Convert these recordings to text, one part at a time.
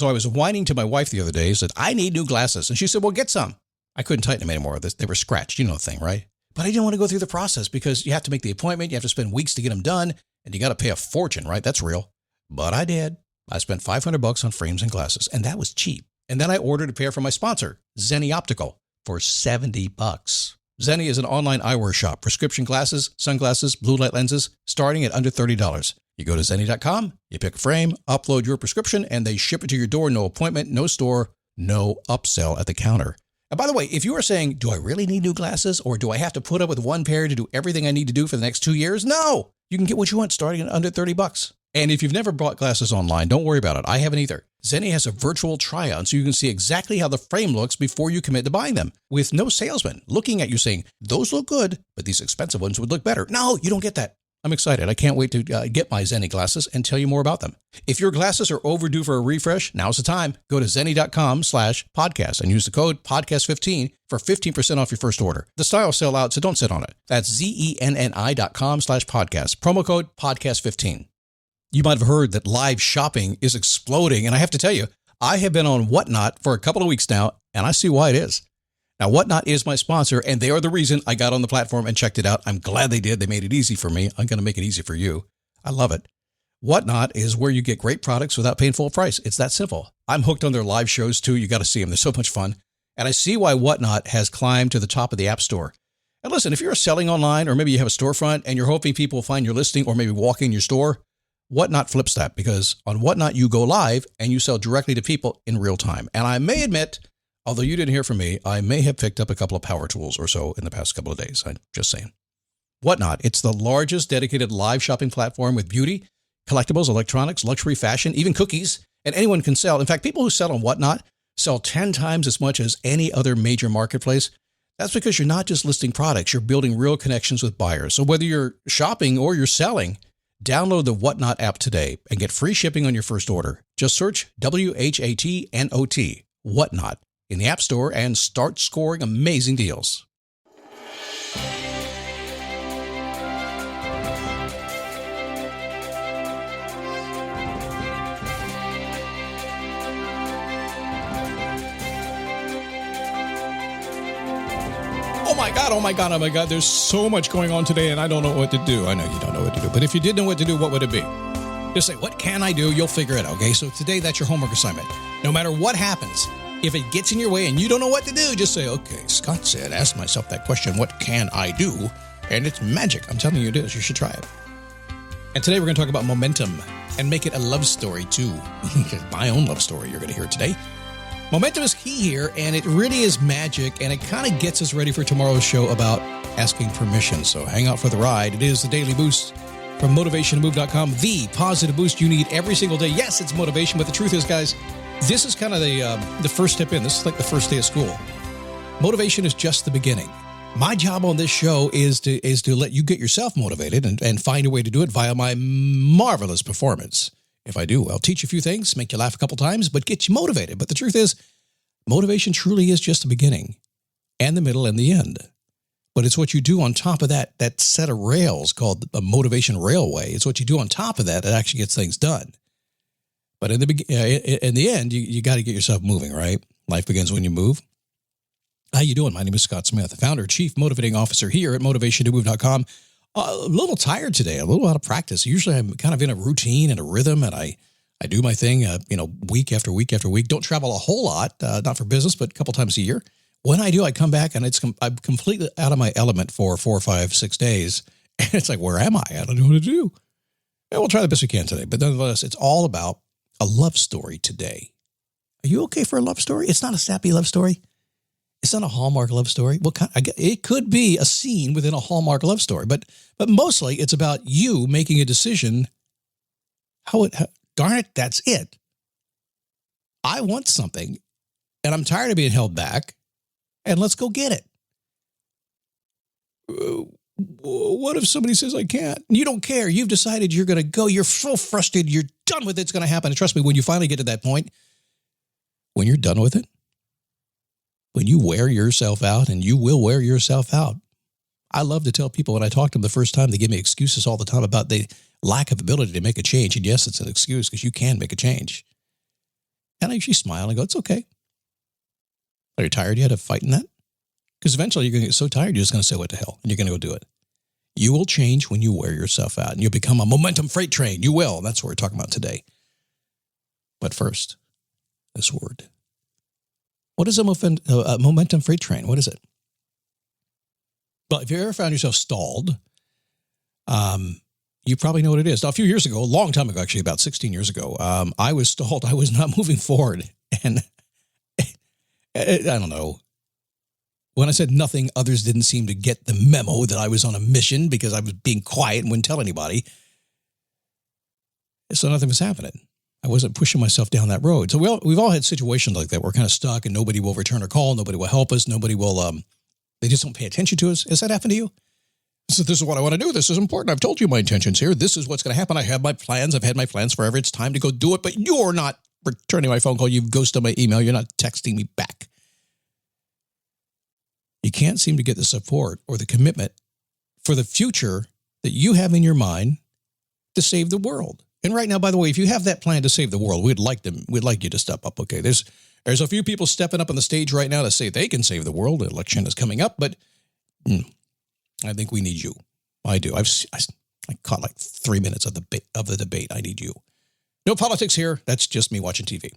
So I was whining to my wife the other day, said, I need new glasses. And she said, well, get some. I couldn't tighten them anymore. They were scratched. You know the thing, right? But I didn't want to go through the process because you have to make the appointment. You have to spend weeks to get them done. And you got to pay a fortune, right? That's real. But I did. I spent $500 on frames and glasses, and that was cheap. And then I ordered a pair from my sponsor, Zenni Optical, for $70. Zenni is an online eyewear shop. Prescription glasses, sunglasses, blue light lenses, starting at under $30. You go to Zenni.com, you pick a frame, upload your prescription, and they ship it to your door. No appointment, no store, no upsell at the counter. And by the way, if you are saying, do I really need new glasses, or do I have to put up with one pair to do everything I need to do for the next 2 years? No! You can get what you want starting at under $30. And if you've never bought glasses online, don't worry about it. I haven't either. Zenni has a virtual try-on so you can see exactly how the frame looks before you commit to buying them, with no salesman looking at you saying, those look good, but these expensive ones would look better. No, you don't get that. I'm excited. I can't wait to get my Zenni glasses and tell you more about them. If your glasses are overdue for a refresh, now's the time. Go to Zenni.com/podcast and use the code podcast15 for 15% off your first order. The styles sell out, so don't sit on it. That's Zenni.com/podcast. Promo code podcast15. You might have heard that live shopping is exploding, and I have to tell you, I have been on Whatnot for a couple of weeks now, and I see why it is. Now, Whatnot is my sponsor, and they are the reason I got on the platform and checked it out. I'm glad they did. They made it easy for me. I'm going to make it easy for you. I love it. Whatnot is where you get great products without paying full price. It's that simple. I'm hooked on their live shows, too. You got to see them. They're so much fun. And I see why Whatnot has climbed to the top of the App Store. And listen, if you're selling online, or maybe you have a storefront and you're hoping people will find your listing or maybe walk in your store, Whatnot flips that, because on Whatnot, you go live and you sell directly to people in real time. And I may admit, although you didn't hear from me, I may have picked up a couple of power tools or so in the past couple of days. I'm just saying. Whatnot, it's the largest dedicated live shopping platform with beauty, collectibles, electronics, luxury, fashion, even cookies, and anyone can sell. In fact, people who sell on Whatnot sell 10 times as much as any other major marketplace. That's because you're not just listing products, you're building real connections with buyers. So whether you're shopping or you're selling, download the Whatnot app today and get free shipping on your first order. Just search WHATNOT, Whatnot, in the App Store and start scoring amazing deals. Oh my God. There's so much going on today and I don't know what to do. I know you don't know what to do, but if you did know what to do, what would it be? Just say, what can I do? You'll figure it out, okay? So today, that's your homework assignment. No matter what happens, if it gets in your way and you don't know what to do, just say, okay, Scott said, ask myself that question, what can I do? And it's magic. I'm telling you it is. You should try it. And today we're going to talk about momentum and make it a love story too. My own love story you're going to hear today. Momentum is key here, and it really is magic, and it kind of gets us ready for tomorrow's show about asking permission. So hang out for the ride. It is the Daily Boost from motivationtomove.com, the positive boost you need every single day. Yes, it's motivation, but the truth is, guys, this is kind of the first step in. This is like the first day of school. Motivation is just the beginning. My job on this show is to let you get yourself motivated and find a way to do it via my marvelous performance. If I do, I'll teach you a few things, make you laugh a couple times, but get you motivated. But the truth is, motivation truly is just the beginning and the middle and the end. But it's what you do on top of that set of rails called a motivation railway. It's what you do on top of that actually gets things done. But in the end, you got to get yourself moving, right? Life begins when you move. How you doing? My name is Scott Smith, founder, chief motivating officer here at motivationtomove.com. A little tired today, a little out of practice. Usually I'm kind of in a routine and a rhythm, and I do my thing, week after week after week. Don't travel a whole lot, not for business, but a couple times a year. When I do, I come back and I'm completely out of my element for 4, 5, 6 days. And it's like, where am I? I don't know what to do. And we'll try the best we can today. But nonetheless, it's all about a love story today. Are you okay for a love story? It's not a sappy love story. It's not a Hallmark love story. It could be a scene within a Hallmark love story, but mostly it's about you making a decision. Darn it, that's it. I want something, and I'm tired of being held back, and let's go get it. What if somebody says I can't? You don't care. You've decided you're going to go. You're so frustrated. You're done with it. It's going to happen. And trust me, when you finally get to that point, when you're done with it, when you wear yourself out, and you will wear yourself out. I love to tell people when I talk to them the first time, they give me excuses all the time about the lack of ability to make a change. And yes, it's an excuse because you can make a change. And kind of, she smiled and go, it's okay. Are you tired yet of fighting that? Because eventually you're going to get so tired, you're just going to say, what the hell? And you're going to go do it. You will change when you wear yourself out, and you'll become a momentum freight train. You will. That's what we're talking about today. But first, this word. What is a momentum freight train? What is it? Well, if you ever found yourself stalled, you probably know what it is. Now, a few years ago, a long time ago, actually, about 16 years ago, I was stalled. I was not moving forward. And I don't know. When I said nothing, others didn't seem to get the memo that I was on a mission because I was being quiet and wouldn't tell anybody. So nothing was happening. I wasn't pushing myself down that road. So we've all had situations like that. We're kind of stuck and nobody will return our call. Nobody will help us. Nobody will, they just don't pay attention to us. Has that happened to you? So this is what I want to do. This is important. I've told you my intentions here. This is what's going to happen. I have my plans. I've had my plans forever. It's time to go do it. But you're not returning my phone call. You've ghosted my email. You're not texting me back. You can't seem to get the support or the commitment for the future that you have in your mind to save the world. And right now, by the way, if you have that plan to save the world, we'd like you to step up. Okay, there's a few people stepping up on the stage right now to say they can save the world. The election is coming up, but I think we need you. I do. I caught like 3 minutes of the debate. I need you. No politics here. That's just me watching TV.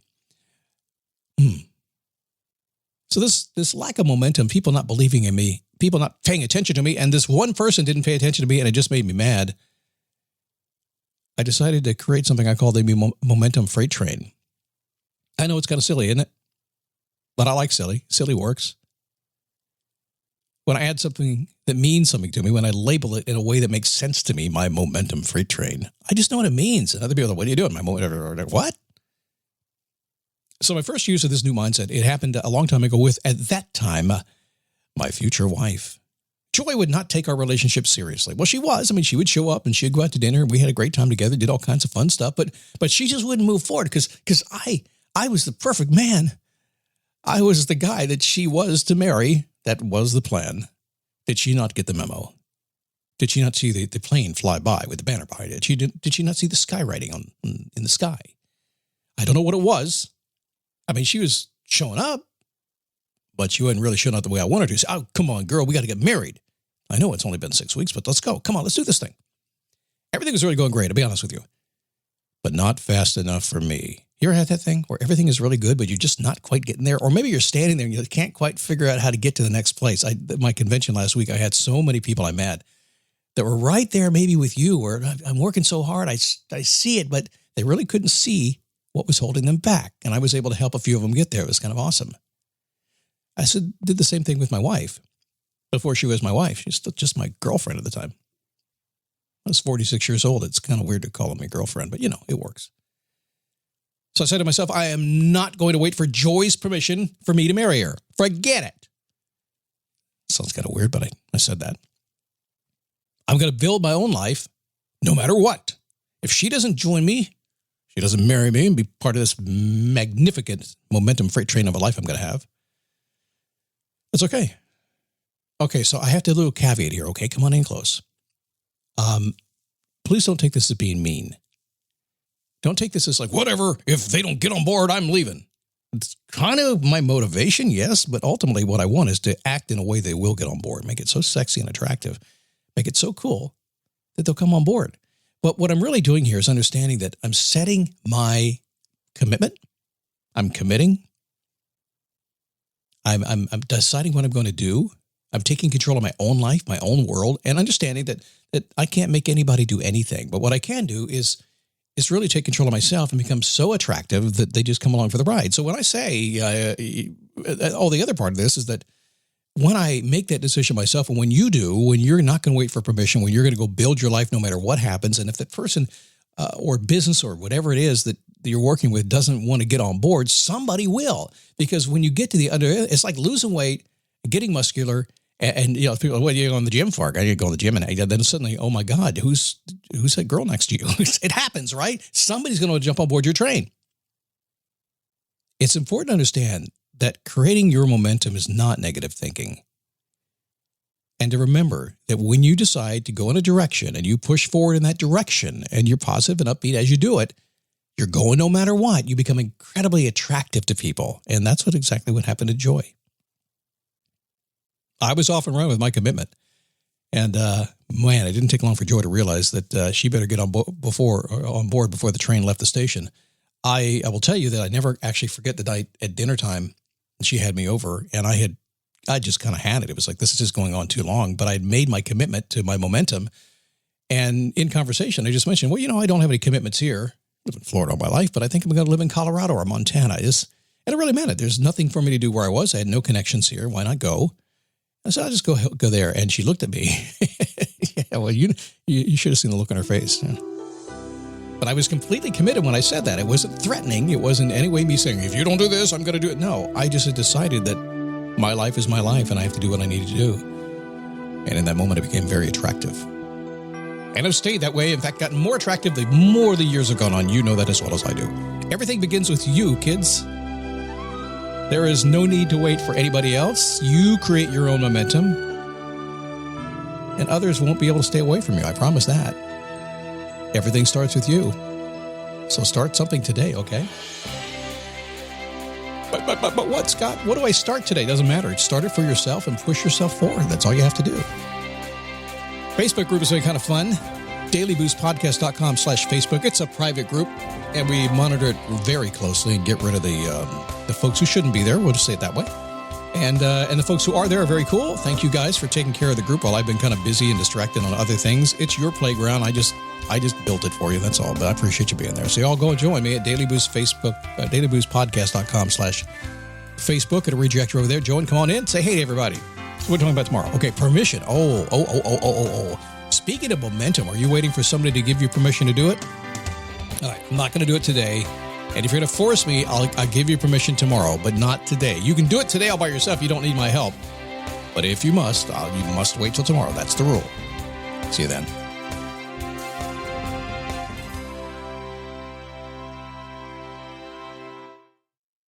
So this lack of momentum, people not believing in me, people not paying attention to me, and this one person didn't pay attention to me, and it just made me mad. I decided to create something I call the momentum freight train. I know it's kind of silly, isn't it? But I like silly. Silly works. When I add something that means something to me, when I label it in a way that makes sense to me, my momentum freight train, I just know what it means. And other people are like, what are you doing? What? So my first use of this new mindset, it happened a long time ago with, at that time, my future wife. Joy would not take our relationship seriously. Well, she was. I mean, she would show up and she'd go out to dinner. We had a great time together, did all kinds of fun stuff. But she just wouldn't move forward because I was the perfect man. I was the guy that she was to marry. That was the plan. Did she not get the memo? Did she not see the plane fly by with the banner behind it? Did she not see the skywriting in the sky? I don't know what it was. I mean, she was showing up, but she wasn't really showing up the way I wanted to. So, oh, come on, girl, we got to get married. I know it's only been 6 weeks, but let's go. Come on, let's do this thing. Everything was really going great, I'll be honest with you. But not fast enough for me. You ever had that thing where everything is really good, but you're just not quite getting there? Or maybe you're standing there and you can't quite figure out how to get to the next place. My convention last week, I had so many people I met that were right there maybe with you, where I'm working so hard, I see it, but they really couldn't see what was holding them back. And I was able to help a few of them get there. It was kind of awesome. I did the same thing with my wife. Before she was my wife, she was still just my girlfriend at the time. I was 46 years old. It's kind of weird to call her my girlfriend, but it works. So I said to myself, I am not going to wait for Joy's permission for me to marry her. Forget it. Sounds kind of weird, but I said that. I'm going to build my own life no matter what. If she doesn't join me, she doesn't marry me and be part of this magnificent momentum freight train of a life I'm going to have, it's okay. Okay, so I have to do a little caveat here, okay? Come on in close. Please don't take this as being mean. Don't take this as like, whatever, if they don't get on board, I'm leaving. It's kind of my motivation, yes, but ultimately what I want is to act in a way they will get on board, make it so sexy and attractive, make it so cool that they'll come on board. But what I'm really doing here is understanding that I'm setting my commitment. I'm committing. I'm deciding what I'm going to do. I'm taking control of my own life, my own world, and understanding that I can't make anybody do anything. But what I can do is really take control of myself and become so attractive that they just come along for the ride. So when I say, all the other part of this is that when I make that decision myself, and when you do, when you're not going to wait for permission, when you're going to go build your life no matter what happens, and if that person or business or whatever it is that you're working with doesn't want to get on board, somebody will. Because when you get to the under, it's like losing weight, getting muscular, and people are, what are you going to the gym for? I need to go to the gym, and then suddenly, oh my God, who's that girl next to you? It happens, right? Somebody's going to jump on board your train. It's important to understand that creating your momentum is not negative thinking. And to remember that when you decide to go in a direction and you push forward in that direction and you're positive and upbeat as you do it, You're going no matter what. You become incredibly attractive to people. And that's exactly what happened to Joy. I was off and running with my commitment. And man, it didn't take long for Joy to realize that she better get on board before the train left the station. I will tell you that I never actually forget the night at dinner time she had me over, and I just kind of had it. It was like, this is just going on too long. But I'd made my commitment to my momentum. And in conversation, I just mentioned, well, I don't have any commitments here. I live in Florida all my life, but I think I'm going to live in Colorado or Montana. And it really meant it. There's nothing for me to do where I was. I had no connections here. Why not go? I said, I'll just go there. And she looked at me. Yeah, well, you should have seen the look on her face. But I was completely committed when I said that. It wasn't threatening. It wasn't any way me saying, if you don't do this, I'm going to do it. No, I just had decided that my life is my life and I have to do what I need to do. And in that moment, it became very attractive. And I've stayed that way. In fact, gotten more attractive the more the years have gone on. You know that as well as I do. Everything begins with you, kids. There is no need to wait for anybody else. You create your own momentum. And others won't be able to stay away from you. I promise that. Everything starts with you. So start something today, okay? But what, Scott? What do I start today? Doesn't matter. Start it for yourself and push yourself forward. That's all you have to do. Facebook group is really kind of fun. dailyboostpodcast.com/Facebook. It's a private group, and we monitor it very closely and get rid of the folks who shouldn't be there. We'll just say it that way. And the folks who are there are very cool. Thank you guys for taking care of the group while I've been kind of busy and distracted on other things. It's your playground. I just built it for you. That's all. But I appreciate you being there. So y'all go and join me at Daily Boost Facebook, dailyboostpodcast.com/Facebook. It'll redirect you over there. Join, come on in. Say hey to everybody. So we're talking about tomorrow. Okay, permission. Oh. Speaking of momentum, are you waiting for somebody to give you permission to do it? All right, I'm not going to do it today. And if you're going to force me, I'll give you permission tomorrow, but not today. You can do it today all by yourself. You don't need my help. But if you must, you must wait till tomorrow. That's the rule. See you then.